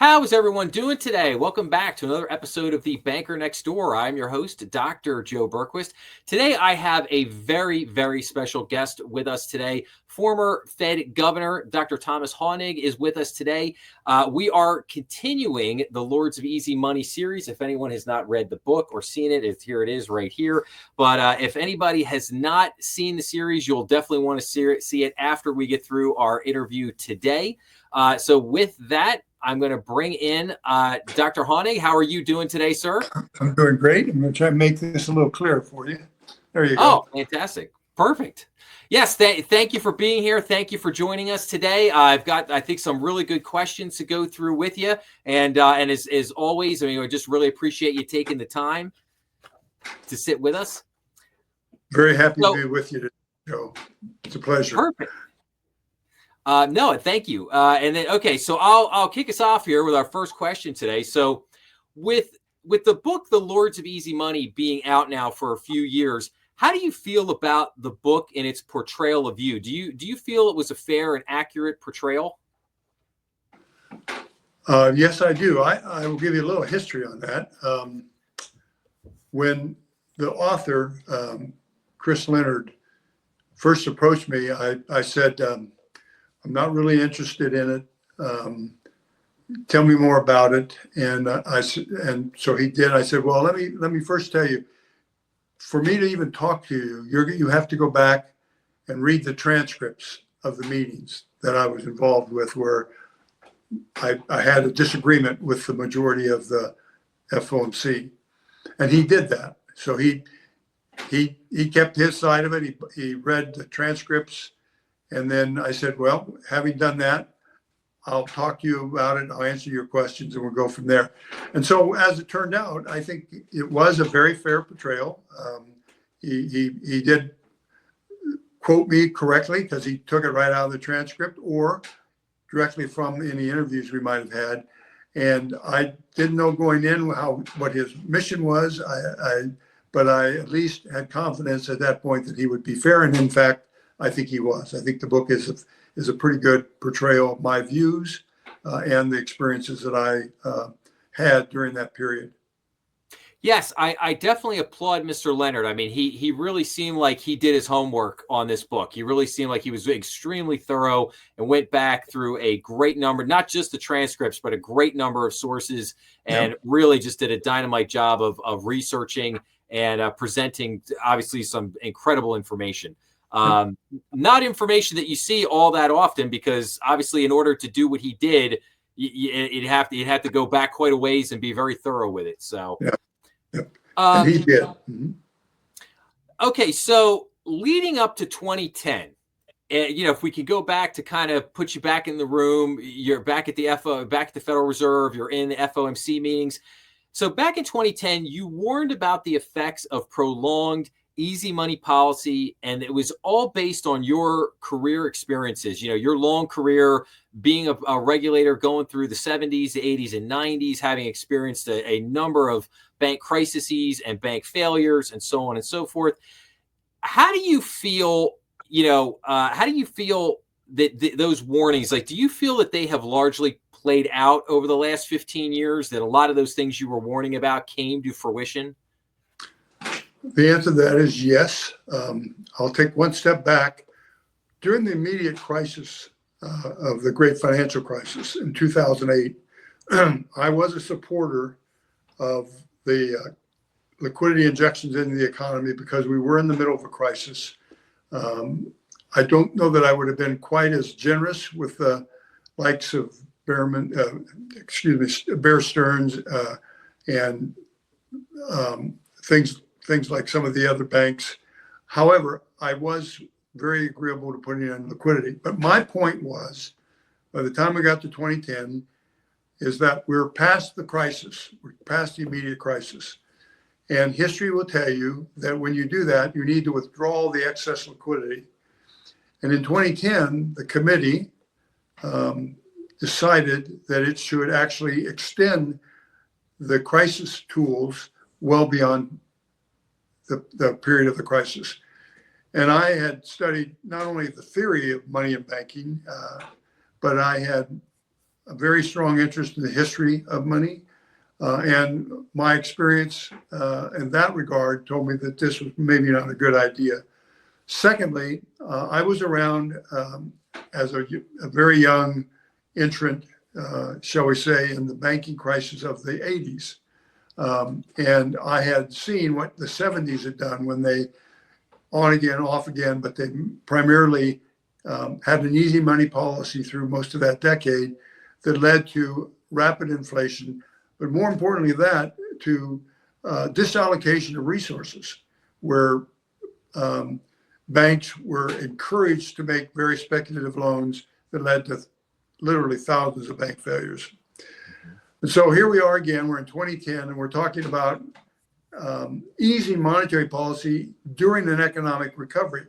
How is everyone doing today? Welcome back to another episode of The Banker Next Door. I'm your host, Dr. Joe Berquist. Today, I have a very, very special guest with us today. Former Fed Governor Dr. Thomas Hoenig is with us today. We are continuing the Lords of Easy Money series. If anyone has not read the book or seen it, here it is right here. But if anybody has not seen the series, you'll definitely want to see it after we get through our interview today. So with that, I'm going to bring in Dr. Hoenig. How are you doing today, sir? I'm doing great. I'm going to try and make this a little clearer for you. There you Oh, go. fantastic. Perfect. Yes, thank you for being here. Thank you for joining us today. I've got, I think, some really good questions to go through with you. And as always, I mean, I just really appreciate you taking the time to sit with us. Very happy to be with you today, Joe. It's a pleasure. Perfect. No, thank you. And then, okay, so I'll kick us off here with our first question today. So with the book, The Lords of Easy Money, being out now for a few years, how do you feel about the book and its portrayal of you? Do you feel it was a fair and accurate portrayal? Yes, I do. I will give you a little history on that. When the author, Chris Leonard, first approached me, I said, I'm not really interested in it. Tell me more about it. And so he did. I said, well, let me first tell you, for me to even talk to you, you have to go back and read the transcripts of the meetings that I was involved with, where I had a disagreement with the majority of the FOMC, and he did that. So he kept his side of it. He read the transcripts. And then I said, well, having done that, I'll talk to you about it. I'll answer your questions and we'll go from there. And so as it turned out, I think it was a very fair portrayal. He did quote me correctly because he took it right out of the transcript or directly from any interviews we might have had. And I didn't know going in what his mission was, but I at least had confidence at that point that he would be fair. And in fact, I think he was. I think the book is a pretty good portrayal of my views and the experiences that I had during that period. Yes, I definitely applaud Mr. Leonard. I mean, he really seemed like he did his homework on this book. He really seemed like he was extremely thorough and went back through a great number, not just the transcripts, but a great number of sources, and really just did a dynamite job of researching and presenting, obviously, some incredible information. Not information that you see all that often, because obviously in order to do what he did, you'd have to go back quite a ways and be very thorough with it. So, and he did. Mm-hmm. Okay, so leading up to 2010, if we could go back to kind of put you back in the room, you're back at the Federal Reserve, you're in the FOMC meetings. So back in 2010, you warned about the effects of prolonged easy money policy, and it was all based on your career experiences, your long career being a regulator, going through the 70s, the 80s, and 90s, having experienced a number of bank crises and bank failures and so on and so forth. How do you feel, that those warnings, like, do you feel that they have largely played out over the last 15 years, that a lot of those things you were warning about came to fruition? The answer to that is yes. I'll take one step back. During the immediate crisis of the great financial crisis in 2008, I was a supporter of the liquidity injections into the economy because we were in the middle of a crisis. I don't know that I would have been quite as generous with the likes of Bear Stearns and things like some of the other banks. However, I was very agreeable to putting in liquidity. But my point was, by the time we got to 2010, is that we're past the crisis. We're past the immediate crisis. And history will tell you that when you do that, you need to withdraw the excess liquidity. And in 2010, the committee decided that it should actually extend the crisis tools well beyond the period of the crisis. And I had studied not only the theory of money and banking, but I had a very strong interest in the history of money. And my experience in that regard told me that this was maybe not a good idea. Secondly, I was around as a very young entrant, shall we say, in the banking crisis of the 80s. And I had seen what the 70s had done when they on again, off again, but they primarily had an easy money policy through most of that decade that led to rapid inflation, but more importantly, that to disallocation of resources, where banks were encouraged to make very speculative loans that led to literally thousands of bank failures. And so here we are again, we're in 2010, and we're talking about easing monetary policy during an economic recovery.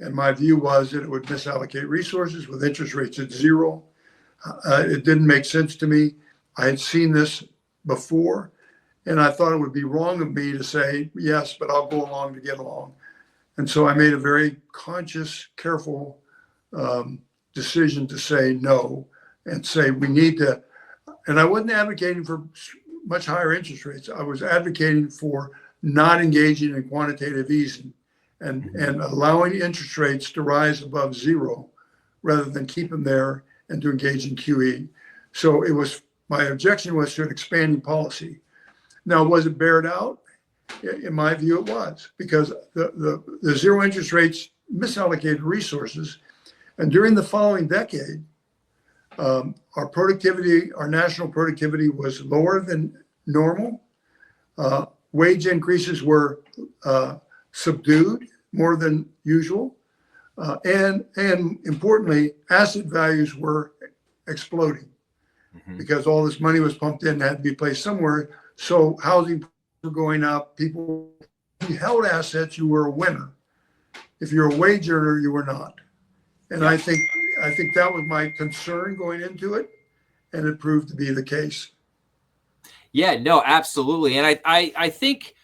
And my view was that it would misallocate resources with interest rates at zero. It didn't make sense to me. I had seen this before, and I thought it would be wrong of me to say, yes, but I'll go along to get along. And so I made a very conscious, careful decision to say no and say we need to, and I wasn't advocating for much higher interest rates. I was advocating for not engaging in quantitative easing and allowing interest rates to rise above zero rather than keep them there and to engage in QE. So it was, my objection was to an expanding policy. Now, was it bared out? In my view, it was, because the zero interest rates misallocated resources. And during the following decade, our productivity, our national productivity was lower than normal. Wage increases were subdued more than usual. And importantly, asset values were exploding because all this money was pumped in and had to be placed somewhere. So housing were going up. People, if you held assets, you were a winner. If you're a wage earner, you were not. And I think that was my concern going into it, and it proved to be the case. Yeah, no, absolutely. And I think,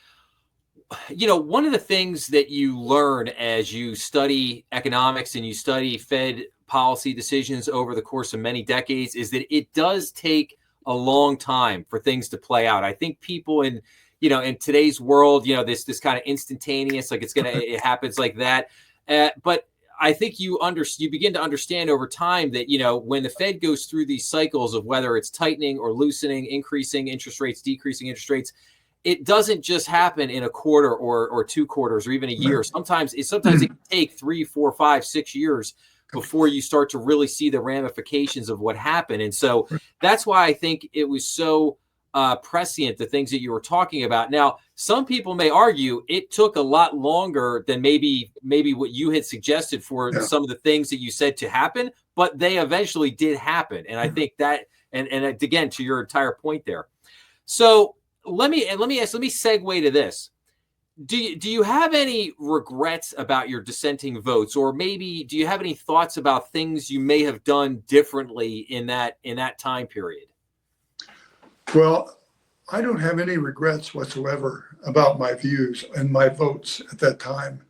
you know, one of the things that you learn as you study economics and you study Fed policy decisions over the course of many decades is that it does take a long time for things to play out. I think people in today's world, this kind of instantaneous, like it happens like that. But I think you begin to understand over time that, when the Fed goes through these cycles of whether it's tightening or loosening, increasing interest rates, decreasing interest rates, it doesn't just happen in a quarter or 2 quarters or even a year. Sometimes it can take 3, 4, 5, 6 years before you start to really see the ramifications of what happened. And so that's why I think it was so prescient, the things that you were talking about. Now, some people may argue it took a lot longer than maybe what you had suggested for some of the things that you said to happen, but they eventually did happen. And I think that, and again, to your entire point there. So let me segue to this. Do you have any regrets about your dissenting votes, or maybe do you have any thoughts about things you may have done differently in that time period? Well, I don't have any regrets whatsoever about my views and my votes at that time.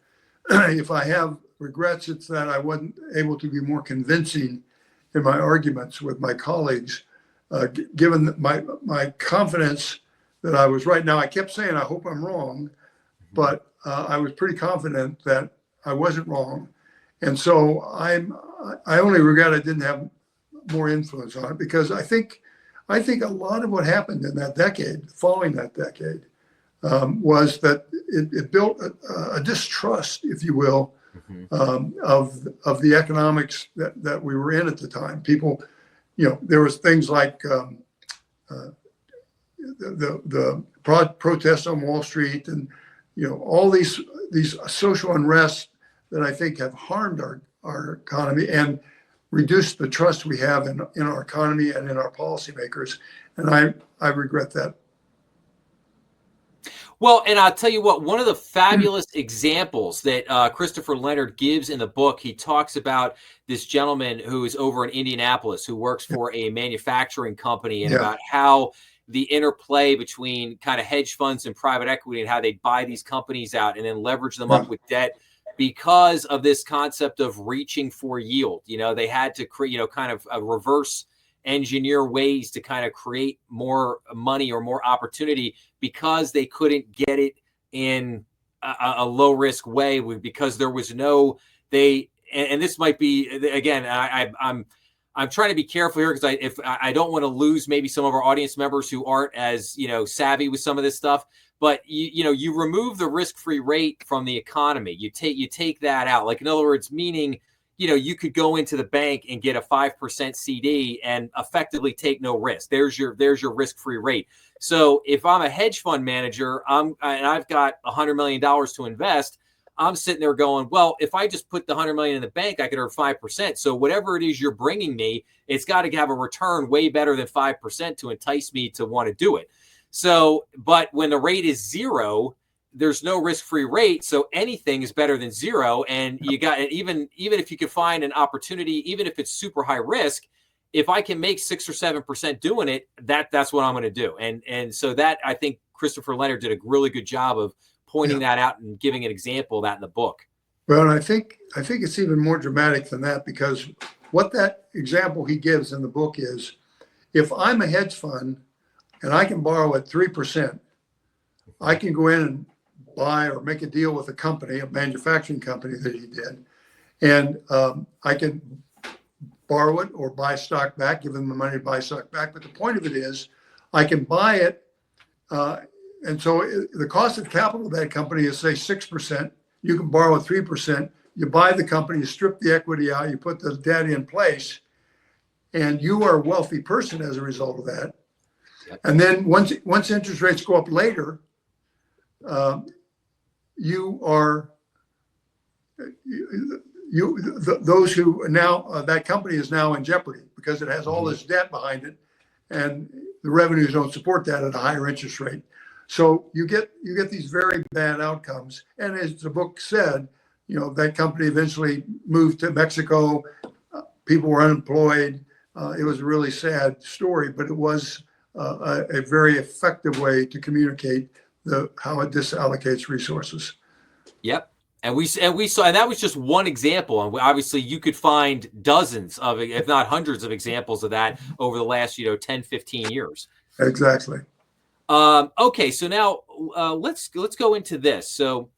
If I have regrets, it's that I wasn't able to be more convincing in my arguments with my colleagues, given my confidence that I was right. Now, I kept saying, I hope I'm wrong, but I was pretty confident that I wasn't wrong. And so I only regret I didn't have more influence on it, because I think a lot of what happened in that decade, following that decade, was that it built a distrust, if you will, of the economics that we were in at the time. People, there was things like the protests on Wall Street, and all these social unrest that I think have harmed our economy and reduced the trust we have in our economy and in our policymakers. And I regret that. Well, and I'll tell you what, one of the fabulous examples that Christopher Leonard gives in the book, he talks about this gentleman who is over in Indianapolis who works for a manufacturing company, and about how the interplay between kind of hedge funds and private equity and how they buy these companies out and then leverage them up with debt because of this concept of reaching for yield. They had to create, kind of a reverse engineer ways to kind of create more money or more opportunity because they couldn't get it in a low risk way, because there was no, and this might be, again, I'm trying to be careful here because I don't want to lose maybe some of our audience members who aren't as, savvy with some of this stuff. But you remove the risk-free rate from the economy. You take that out. Like, in other words, meaning, you could go into the bank and get a 5% CD and effectively take no risk. There's your risk-free rate. So if I'm a hedge fund manager, and I've got $100 million to invest, I'm sitting there going, well, if I just put the 100 million in the bank, I could earn 5%. So whatever it is you're bringing me, it's got to have a return way better than 5% to entice me to want to do it. So, but when the rate is zero, there's no risk-free rate. So anything is better than zero. And you got, even if you can find an opportunity, even if it's super high risk, if I can make 6 or 7% doing it, that's what I'm going to do. And so that, I think Christopher Leonard did a really good job of pointing that out and giving an example of that in the book. Well, and I think it's even more dramatic than that, because what that example he gives in the book is, if I'm a hedge fund and I can borrow at 3%, I can go in and buy or make a deal with a company, a manufacturing company that he did, and I can borrow it or buy stock back, give them the money to buy stock back. But the point of it is, I can buy it. And so the cost of capital of that company is, say, 6%. You can borrow at 3%. You buy the company, you strip the equity out, you put the debt in place, and you are a wealthy person as a result of that. Yep. And then once interest rates go up later, those who now that company is now in jeopardy because it has all this debt behind it, and the revenues don't support that at a higher interest rate. So you get these very bad outcomes. And as the book said, that company eventually moved to Mexico. People were unemployed. It was a really sad story, but it was a very effective way to communicate how it disallocates resources. Yep. And we saw, and that was just one example. And obviously you could find dozens of, if not hundreds of examples of that over the last, 10, 15 years. Exactly. Okay. So now let's go into this. So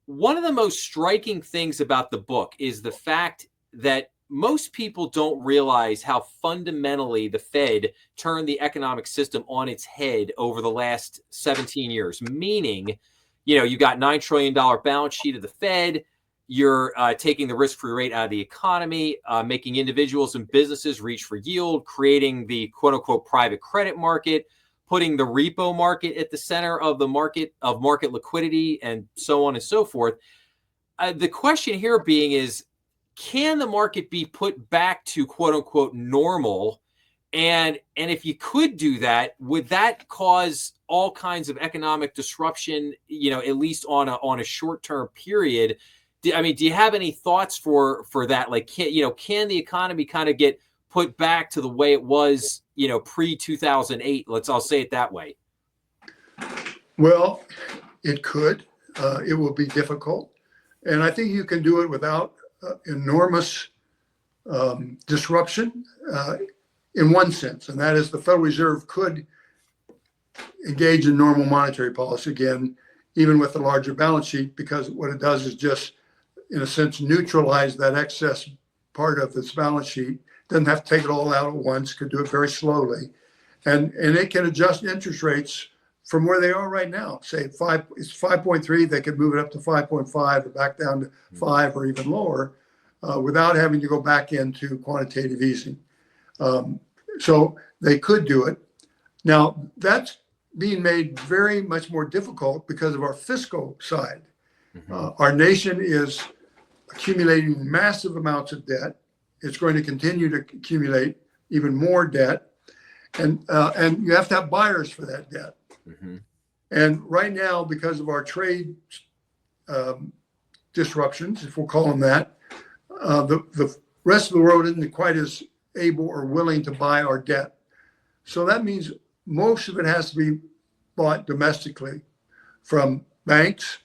one of the most striking things about the book is the fact that most people don't realize how fundamentally the Fed turned the economic system on its head over the last 17 years, meaning, you got $9 trillion balance sheet of the Fed. You're taking the risk-free rate out of the economy, making individuals and businesses reach for yield, creating the quote-unquote private credit market, putting the repo market at the center of the market liquidity, and so on and so forth. The question here being is, can the market be put back to quote-unquote normal? And if you could do that, would that cause all kinds of economic disruption, at least on a short-term period? Do you have any thoughts for that? Like, can the economy kind of get put back to the way it was, pre-2008? I'll say it that way. Well, it could. It will be difficult. And I think you can do it without enormous disruption in one sense, and that is the Federal Reserve could engage in normal monetary policy again, even with a larger balance sheet, because what it does is just, in a sense, neutralize that excess part of its balance sheet. Doesn't have to take it all out at once, could do it very slowly. And it can adjust interest rates from where they are right now. Say it's 5.3, they could move it up to 5.5 or back down to 5 or even lower without having to go back into quantitative easing. So they could do it. Now, that's being made very much more difficult because of our fiscal side. Our nation is accumulating massive amounts of debt. It's going to continue to accumulate even more debt. And you have to have buyers for that debt. And right now, because of our trade disruptions, if we'll call them that, the rest of the world isn't quite as able or willing to buy our debt. So that means most of it has to be bought domestically from banks,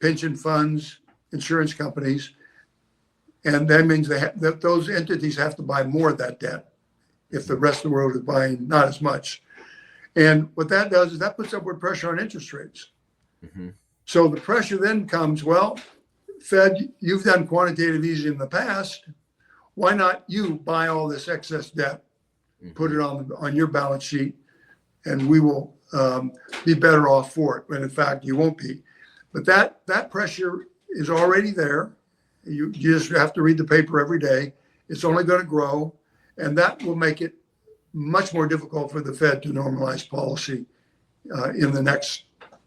pension funds, insurance companies. And that means that those entities have to buy more of that debt if the rest of the world is buying not as much. And what that does is that puts upward pressure on interest rates. Mm-hmm. So the pressure then comes, well, Fed, you've done quantitative easing in the past. Why not you buy all this excess debt, put it on your balance sheet, and we will be better off for it. But in fact, you won't be. But that pressure is already there. You just have to read the paper every day. It's only going to grow, and that will make it much more difficult for the Fed to normalize policy in the next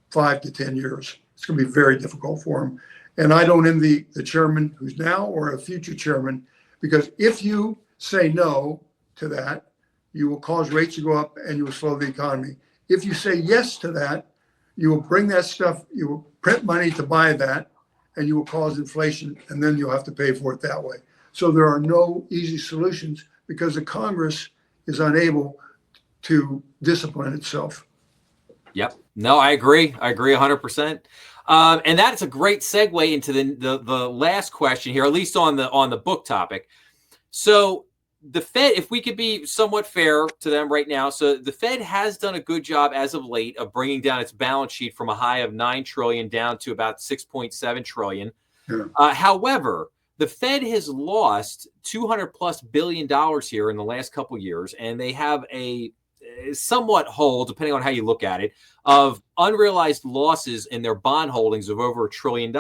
5 to 10 years. It's going to be very difficult for them. And I don't envy the chairman who's now or a future chairman, because if you say no to that, you will cause rates to go up and you will slow the economy. If you say yes to that, you will bring that stuff, you will print money to buy that, and you will cause inflation, and then you'll have to pay for it that way. So there are no easy solutions because the Congress is unable to discipline itself. Yep. No, I agree. I agree 100%. And that's a great segue into the last question here, at least on the book topic. So the Fed, if we could be somewhat fair to them right now, so the Fed has done a good job as of late of bringing down its balance sheet from a high of 9 trillion down to about 6.7 trillion. Yeah. However, the Fed has lost $200+ billion here in the last couple of years, and they have a somewhat whole, depending on how you look at it, of unrealized losses in their bond holdings of over $1 trillion.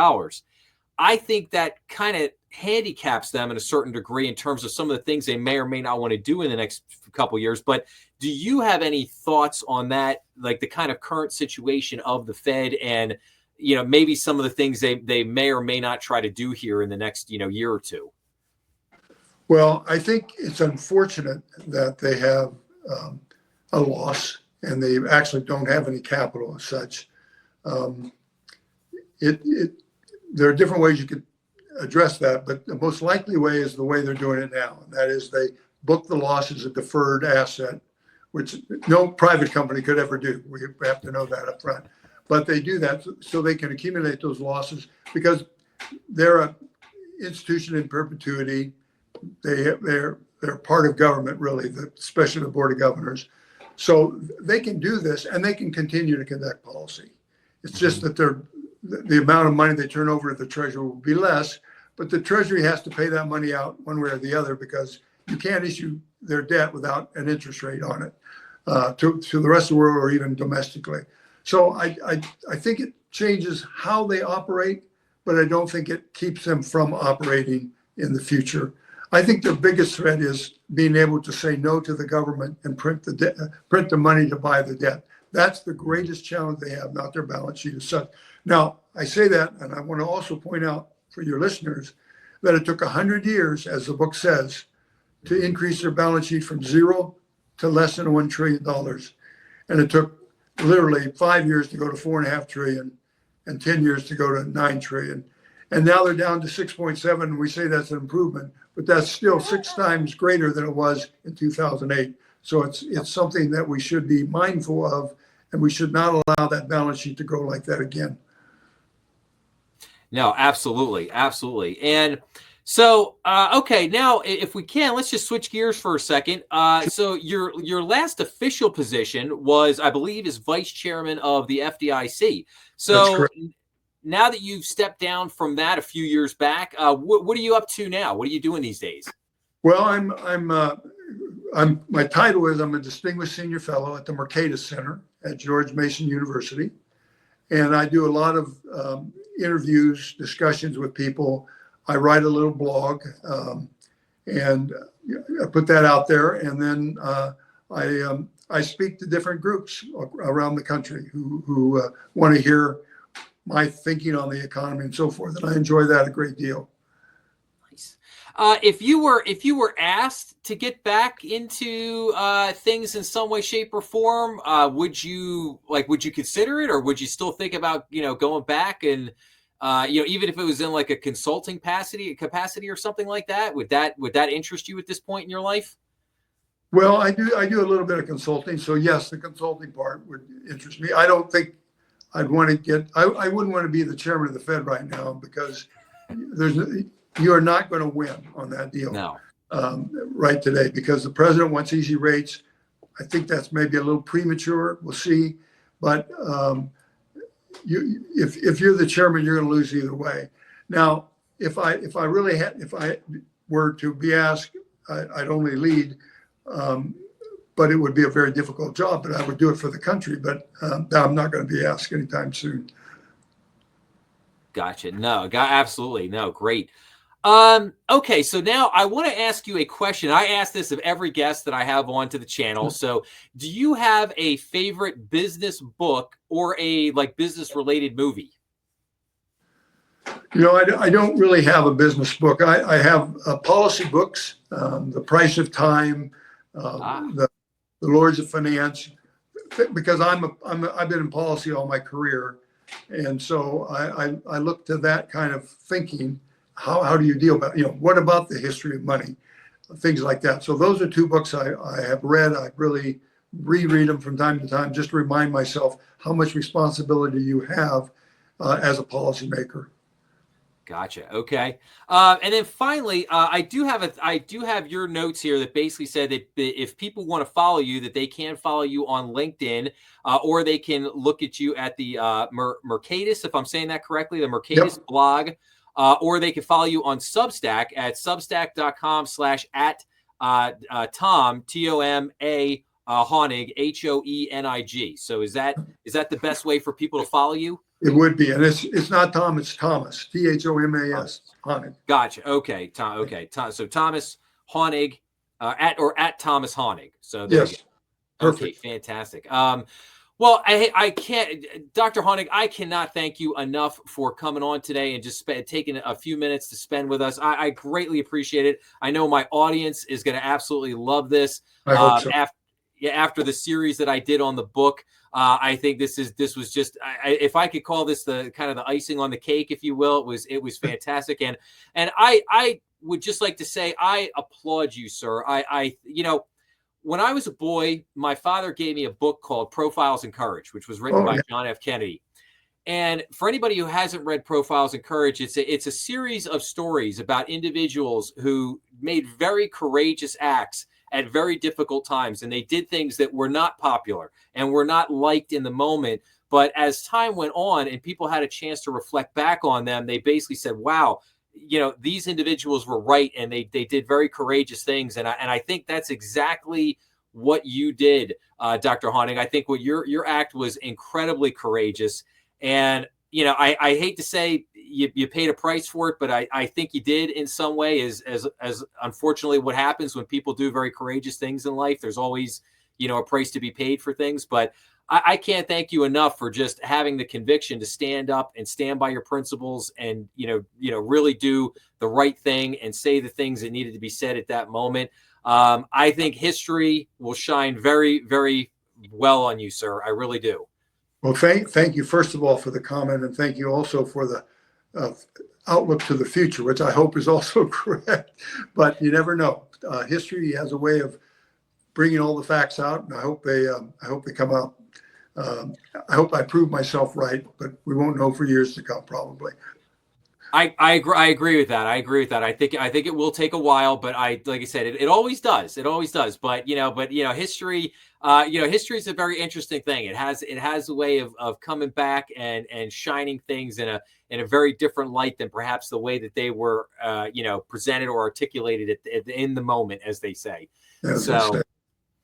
I think that kind of handicaps them in a certain degree in terms of some of the things they may or may not want to do in the next couple of years. But do you have any thoughts on that, like the kind of current situation of the Fed and, maybe some of the things they may or may not try to do here in the next, year or two? Well, I think it's unfortunate that they have a loss and they actually don't have any capital as such. There are different ways you could address that, but the most likely way is the way they're doing it now. And that is they book the loss as a deferred asset, which no private company could ever do. We have to know that up front. But they do that so they can accumulate those losses because they're an institution in perpetuity. They're part of government, really, especially the Board of Governors. So they can do this and they can continue to conduct policy. It's just that the amount of money they turn over to the Treasury will be less, but the Treasury has to pay that money out one way or the other because you can't issue their debt without an interest rate on it to the rest of the world or even domestically. So I think it changes how they operate, but I don't think it keeps them from operating in the future. I think their biggest threat is being able to say no to the government and print the money to buy the debt. That's the greatest challenge they have, not their balance sheet as such. Now, I say that, and I want to also point out for your listeners that it took 100 years, as the book says, to increase their balance sheet from zero to less than $1 trillion. And it took literally 5 years to go to 4.5 trillion and 10 years to go to 9 trillion. And now they're down to 6.7, and we say that's an improvement, but that's still 6 times greater than it was in 2008. So it's something that we should be mindful of, and we should not allow that balance sheet to grow like that again. No, absolutely. Absolutely. And so, okay, now if we can, let's just switch gears for a second. So your last official position was, I believe, as vice chairman of the FDIC. So now that you've stepped down from that a few years back, what are you up to now? What are you doing these days? Well, my title is I'm a distinguished senior fellow at the Mercatus Center at George Mason University. And I do a lot of interviews, discussions with people. I write a little blog and I put that out there. And then I speak to different groups around the country who want to hear my thinking on the economy and so forth. And I enjoy that a great deal. Nice. If you were asked to get back into things in some way, shape, or form, would you consider it, or would you still think about going back and even if it was in like a consulting capacity or something like that? Would that interest you at this point in your life? Well, I do a little bit of consulting, so yes, the consulting part would interest me. I don't think I'd want to get. I wouldn't want to be the chairman of the Fed right now because you are not going to win on that deal. No. right today, because the president wants easy rates. I think that's maybe a little premature. We'll see. But if you're the chairman, you're going to lose either way. Now, if I were to be asked, I'd only lead, but it would be a very difficult job. But I would do it for the country. But I'm not going to be asked anytime soon. Gotcha. No, absolutely. No, great. Okay, so now I want to ask you a question. I ask this of every guest that I have on to the channel. So do you have a favorite business book or a business related movie? I don't really have a business book. I have policy books, The Price of Time, the Lords of Finance, because I've been in policy all my career. And so I look to that kind of thinking. How do you deal about, what about the history of money, things like that. So those are two books I have read. I really reread them from time to time, just to remind myself how much responsibility you have as a policymaker. Gotcha. Okay. And then finally, I do have your notes here that basically said that if people want to follow you, that they can follow you on LinkedIn, or they can look at you at the Mercatus, if I'm saying that correctly, the Mercatus blog. Or they can follow you on Substack at substack.com/@Tom, Toma, Hoenig, Hoenig. So is that the best way for people to follow you? It would be, and it's not Tom, it's Thomas, Thomas, Hoenig. Gotcha. Okay, Tom. Okay, so Thomas Hoenig, at Thomas Hoenig. So there yes, perfect. Okay, fantastic. Well, I can't, Dr. Hoenig, I cannot thank you enough for coming on today and just taking a few minutes to spend with us. I greatly appreciate it. I know my audience is going to absolutely love this. I hope so. After the series that I did on the book, I think this was just, if I could call this the kind of the icing on the cake, if you will, it was fantastic. And I would just like to say, I applaud you, sir. When I was a boy, my father gave me a book called Profiles in Courage, which was written by John F. Kennedy. And for anybody who hasn't read Profiles in Courage, it's a series of stories about individuals who made very courageous acts at very difficult times. And they did things that were not popular and were not liked in the moment. But as time went on and people had a chance to reflect back on them, they basically said, wow, these individuals were right, and they did very courageous things. And I think that's exactly what you did, Dr. Hoenig. I think what your act was incredibly courageous. And, I hate to say you paid a price for it, but I think you did in some way, as unfortunately what happens when people do very courageous things in life. There's always, a price to be paid for things. But I can't thank you enough for just having the conviction to stand up and stand by your principles and, really do the right thing and say the things that needed to be said at that moment. I think history will shine very, very well on you, sir. I really do. Well, thank you, first of all, for the comment. And thank you also for the outlook to the future, which I hope is also correct. But you never know. History has a way of bringing all the facts out. And I hope they come out. I hope I prove myself right, but we won't know for years to come, probably. I agree with that. I think it will take a while, but like I said, it always does. It always does. But history, history is a very interesting thing. It has a way of coming back and shining things in a very different light than perhaps the way that they were, presented or articulated in the moment, as they say. So.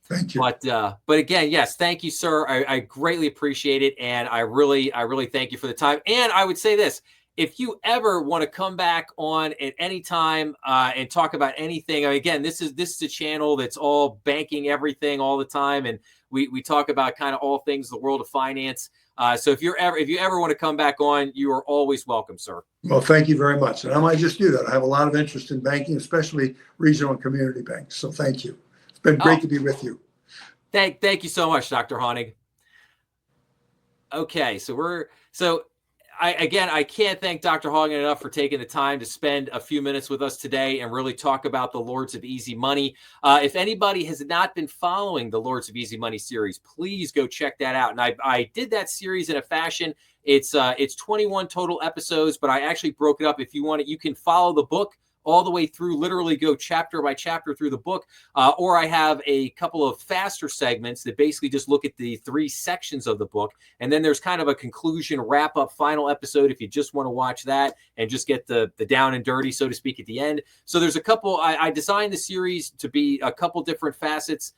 Thank you. But again, yes, thank you, sir. I greatly appreciate it. And I really thank you for the time. And I would say this, if you ever want to come back on at any time and talk about anything, again, this is a channel that's all banking everything all the time. And we talk about kind of all things, the world of finance. So if you ever want to come back on, you are always welcome, sir. Well, thank you very much. And I might just do that. I have a lot of interest in banking, especially regional and community banks. So thank you. It's been great to be with you. Thank you so much, Dr. Hoenig. Okay, I can't thank Dr. Hoenig enough for taking the time to spend a few minutes with us today and really talk about the Lords of Easy Money. If anybody has not been following the Lords of Easy Money series, please go check that out. And I did that series in a fashion. It's 21 total episodes, but I actually broke it up. If you want it, you can follow the book all the way through, literally go chapter by chapter through the book, or I have a couple of faster segments that basically just look at the 3 sections of the book. And then there's kind of a conclusion, wrap up, final episode if you just want to watch that and just get the down and dirty, so to speak, at the end. So there's a couple, I designed the series to be a couple different facets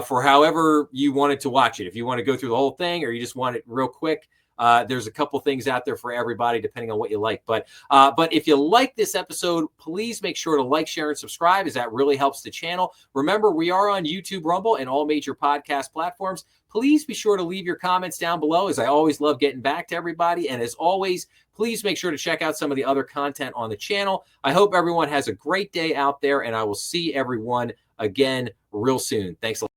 for however you wanted to watch it. If you want to go through the whole thing or you just want it real quick, there's a couple things out there for everybody, depending on what you like. But if you like this episode, please make sure to like, share, and subscribe, as that really helps the channel. Remember, we are on YouTube, Rumble, and all major podcast platforms. Please be sure to leave your comments down below, as I always love getting back to everybody. And as always, please make sure to check out some of the other content on the channel. I hope everyone has a great day out there, and I will see everyone again real soon. Thanks a lot.